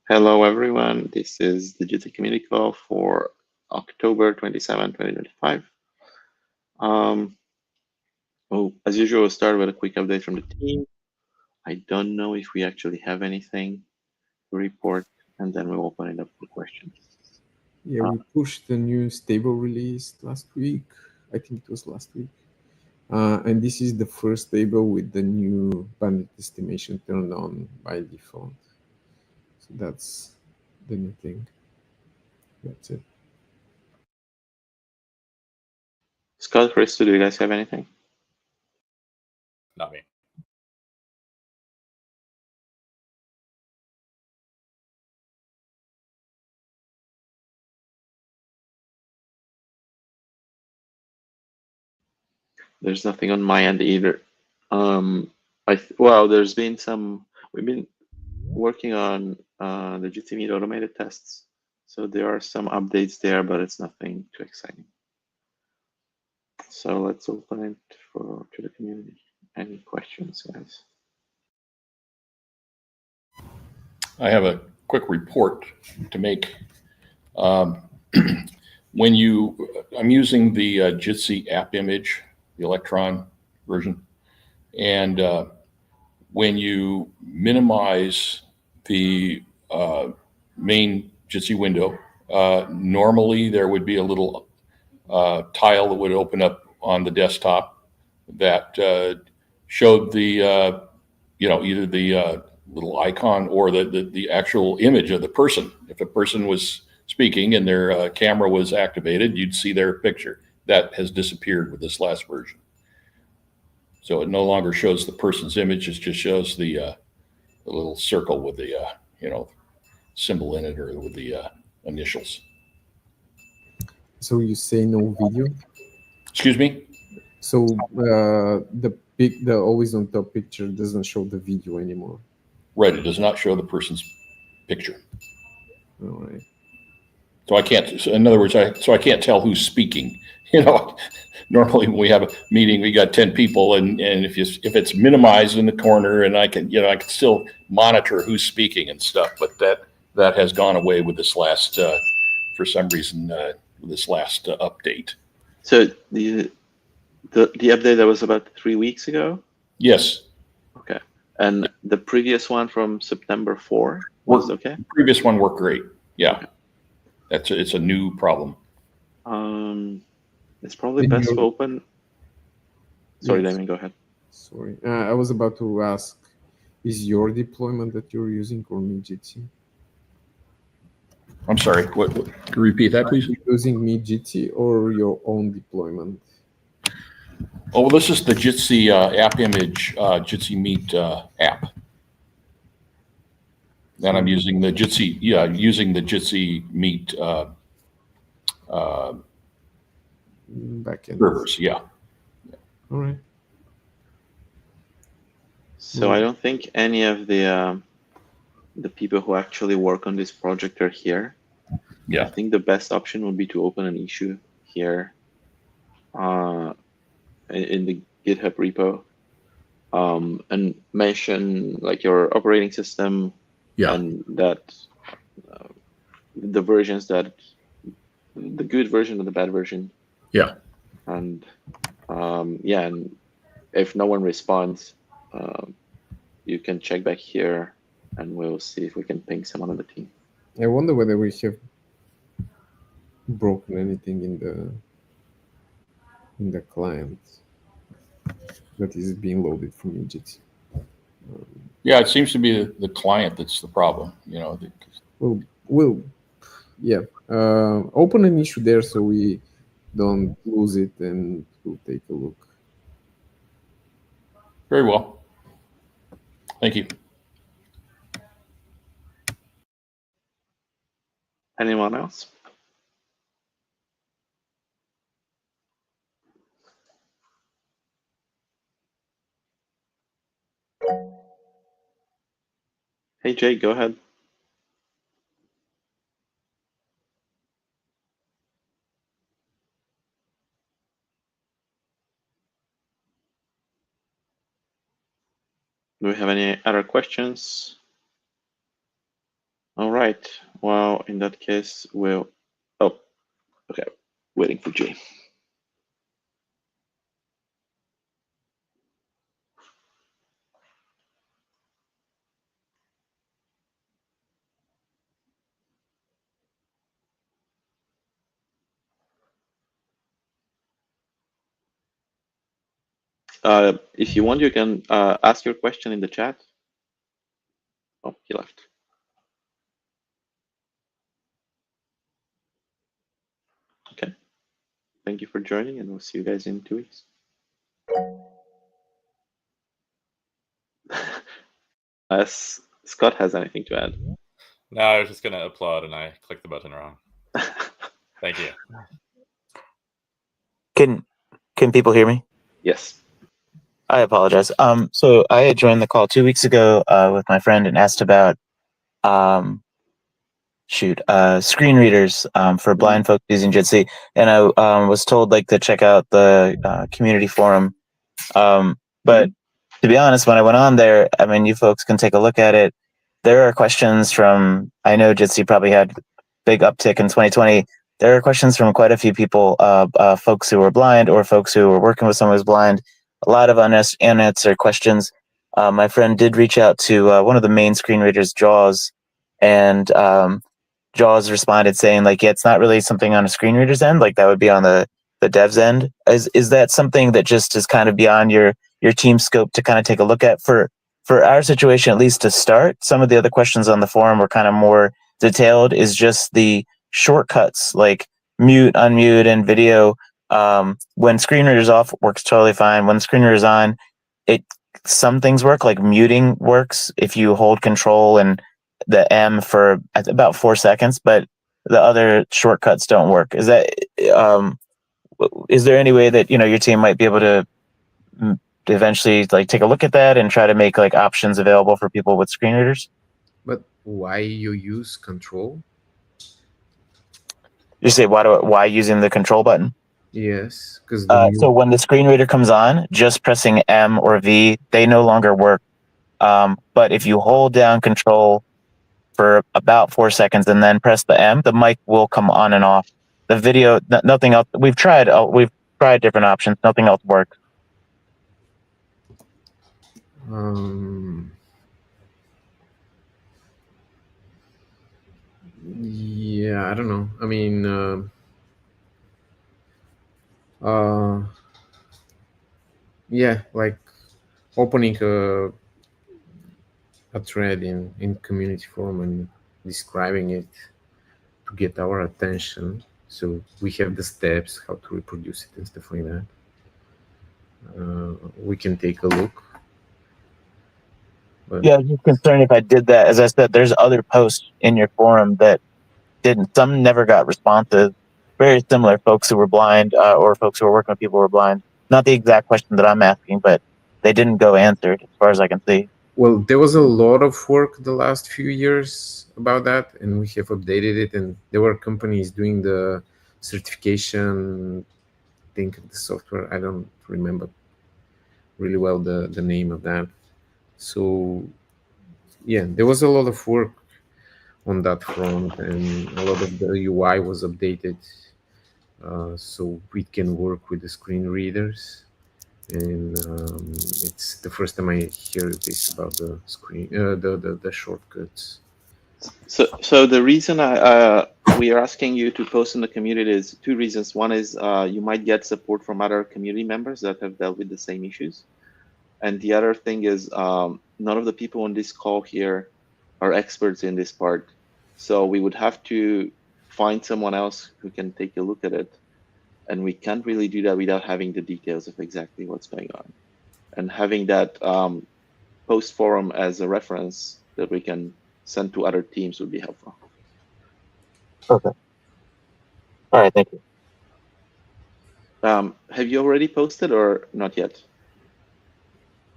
Hello, everyone. This is the Jitsi community call for October 27, 2025. As usual, we'll start with a quick update from the team. I don't know if we actually have anything to report, and then we'll open it up for questions. Yeah, we pushed the new stable release last week. I think it was last week. And this is the first stable with the new bandit estimation turned on by default. So that's the new thing. That's it. Scott, Chris, do you guys have anything? Not me. There's nothing on my end either. Well, there's been some. We've been working on the Jitsi Meet automated tests, so there are some updates there, but it's nothing too exciting. So let's open it to the community. Any questions, guys? I have a quick report to make. I'm using the Jitsi app image, the Electron version, and when you minimize the main Jitsi window, normally there would be a little tile that would open up on the desktop that showed the either the little icon or the actual image of the person. If a person was speaking and their camera was activated, you'd see their picture. That has disappeared with this last version. So it no longer shows the person's image; it just shows the little circle with the symbol in it or with the initials. So you say no video. Excuse me. So the always on top picture doesn't show the video anymore. Right. It does not show the person's picture. All right. So I can't. So in other words, I can't tell who's speaking. Normally when we have a meeting, we got 10 people, and if it's minimized in the corner, and I can still monitor who's speaking and stuff. But that has gone away with this last, for some reason, this last update. So the update that was about 3 weeks ago? Yes. Okay. And the previous one from September 4 was okay? The previous one worked great. Yeah. Okay. It's a new problem. It's probably best to open. Sorry, Yes. Damien, go ahead. Sorry. I was about to ask, is your deployment that you're using or Jitsi? I'm sorry. What repeat that, please? Are you using Jitsi or your own deployment? Oh, well, this is the Jitsi app image, Jitsi Meet app. And I'm using the Jitsi, Jitsi Meet backend servers. Yeah. All right. So I don't think any of the people who actually work on this project are here. Yeah. I think the best option would be to open an issue here in the GitHub repo and mention like your operating system and that the versions that the good version and the bad version. Yeah. And and if no one responds, you can check back here and we'll see if we can ping someone on the team. I wonder whether we have broken anything in the client that is being loaded from Jitsi. Yeah, it seems to be the client that's the problem. We'll open an issue there so we don't lose it, and we'll take a look. Very well. Thank you. Anyone else? Hey, Jake, go ahead. Do we have any other questions? All right. Well, in that case, we'll. Oh, okay. Waiting for Jay. If you want, you can ask your question in the chat. Oh, he left. Okay. Thank you for joining, and we'll see you guys in 2 weeks. Unless Scott has anything to add. No, I was just going to applaud, and I clicked the button wrong. Thank you. Can people hear me? Yes. I apologize. So I had joined the call 2 weeks ago with my friend and asked about screen readers for blind folks using Jitsi, and I was told to check out the community forum. But to be honest, when I went on there, I mean, you folks can take a look at it. There are questions from, I know Jitsi probably had big uptick in 2020. There are questions from quite a few people, folks who were blind or folks who were working with someone who's blind. A lot of unanswered questions. My friend did reach out to one of the main screen readers, JAWS, and JAWS responded saying yeah, it's not really something on a screen reader's end, that would be on the dev's end. Is that something that just is kind of beyond your team scope to kind of take a look at for our situation, at least to start? Some of the other questions on the forum were kind of more detailed. Is just the shortcuts like mute, unmute, and video. When screen reader's off, works totally fine. When screen reader's on, some things work, like muting works if you hold control and the M for about 4 seconds, but the other shortcuts don't work. Is there any way that your team might be able to eventually take a look at that and try to make options available for people with screen readers? But why you use control? You say why using the control button? Yes, because so when the screen reader comes on, just pressing M or V, they no longer work. But if you hold down control for about 4 seconds and then press the M, the mic will come on and off. The video, nothing else. We've tried different options. Nothing else works. Yeah, I don't know. I mean, yeah, like opening a thread in community forum and describing it to get our attention. So we have the steps how to reproduce it and stuff like that. We can take a look. But yeah, I'm just concerned if I did that. As I said, there's other posts in your forum that didn't. Some never got responses. Very similar, folks who were blind or folks who were working with people who were blind. Not the exact question that I'm asking, but they didn't go answered as far as I can see. Well, there was a lot of work the last few years about that, and we have updated it. And there were companies doing the certification thing of the software. I don't remember really well the name of that. So yeah, there was a lot of work on that front, and a lot of the UI was updated so we can work with the screen readers. And it's the first time I hear this about the screen, the shortcuts. So the reason we are asking you to post in the community is 2 reasons. One is you might get support from other community members that have dealt with the same issues, and the other thing is none of the people on this call here are experts in this part, so we would have to find someone else who can take a look at it, and we can't really do that without having the details of exactly what's going on, and having that post forum as a reference that we can send to other teams would be helpful. Okay. All right, thank you. Have you already posted or not yet?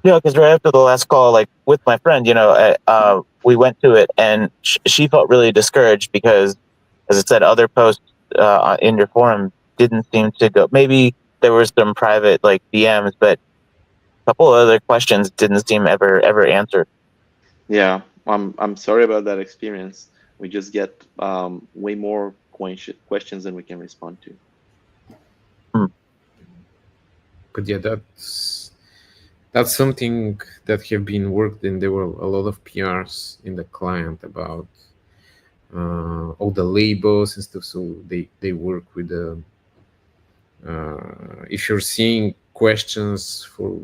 Yeah, because right after the last call, with my friend, we went to it, and she felt really discouraged because, as I said, other posts in your forum didn't seem to go. Maybe there were some private DMs, but a couple of other questions didn't seem ever answered. Yeah, I'm sorry about that experience. We just get way more questions than we can respond to. But yeah, that's something that have been worked in. There were a lot of PRs in the client about all the labels and stuff. So they work with the if you're seeing questions for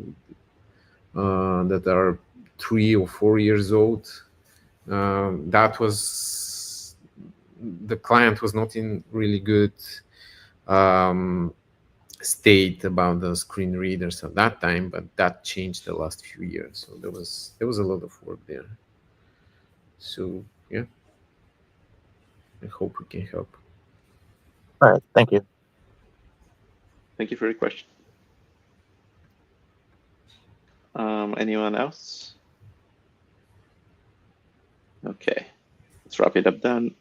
that are 3 or 4 years old, that was the client was not in really good state about the screen readers at that time, but that changed the last few years. So there was a lot of work there. So yeah, I hope we can help. All right, thank you. Thank you for your question. Anyone else? Okay, let's wrap it up then.